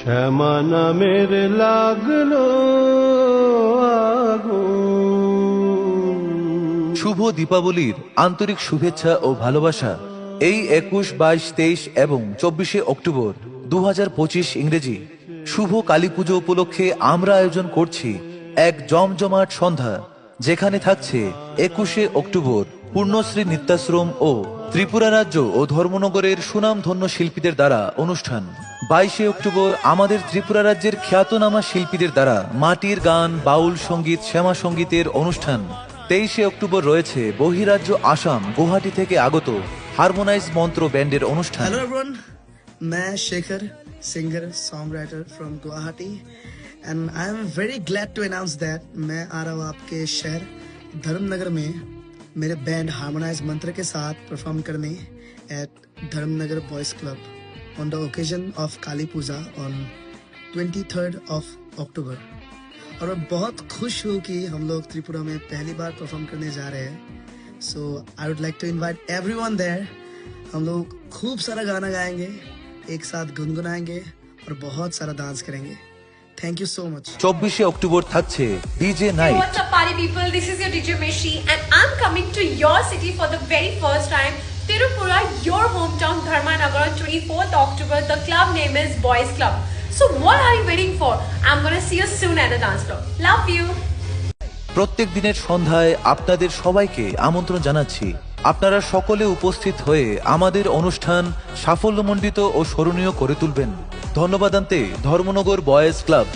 শ্যামা নামের লাগলো আগুন। শুভ দীপাবলির আন্তরিক শুভেচ্ছা ও ভালোবাসা। এই 21, 22, 23 এবং 24শে অক্টোবর 2025 ইংরেজি শুভ কালী পুজো উপলক্ষে আমরা আয়োজন করছি এক জমজমাট সন্ধ্যা, যেখানে থাকছে 21শে অক্টোবর পূর্ণশ্রী নিত্যাশ্রম ও ত্রিপুরা রাজ্য ও ধর্মনগরের সুনামধন্য শিল্পীদের দ্বারা অনুষ্ঠান। 22শে অক্টোবর আমাদের ত্রিপুরা রাজ্যের খ্যাতনামা শিল্পীদের দ্বারা মাটির গান, বাউল সঙ্গীত, শ্যামা সঙ্গীতের অনুষ্ঠান। 23শে অক্টোবর রয়েছে বহিরাজ্য আসাম গুয়াহাটি থেকে আগত হারমোনাইজ মন্ত্র ব্যান্ডের অনুষ্ঠান। हेलो एवरीवन, मैं Shekhar, singer song writer from Guwahati and I am very glad to announce that मैं आ रहा हूँ आपके शहर धर्मनगर में मेरे बैंड हार्मोनाइज मंत्र के साथ परफॉर्म करने at Dharmanagar boys club on the occasion of Kali Puja on 23rd of October. और मैं बहुत खुश हूँ कि हम लोग त्रिपुरा में पहली बार परफॉर्म करने जा रहे हैं। So I would like to invite everyone there. हम लोग खूब सारा गाना गाएंगे, एक साथ गुनगुनाएंगे और बहुत सारा डांस करेंगे। Thank you so much. 24শে অক্টোবর থাকছে DJ Hey, night. what's up, party people? This is your DJ Meshi, and I'm coming to your city for the very first time. Tirupura, your hometown, Dharmanagar, on 24th October. The club name is Boys Club. So, what are you waiting for? I'm gonna see you soon at the dance floor. Love you. প্রত্যেক দিনের সন্ধ্যায় আপনাদের সবাইকে আমন্ত্রণ জানাচ্ছি। আপনারা সকলে উপস্থিত হয়ে আমাদের অনুষ্ঠান সাফল্যমণ্ডিত ও স্মরণীয় করে তুলবেন। ধন্যবাদ আনতে ধর্মনগর বয়েজ ক্লাব।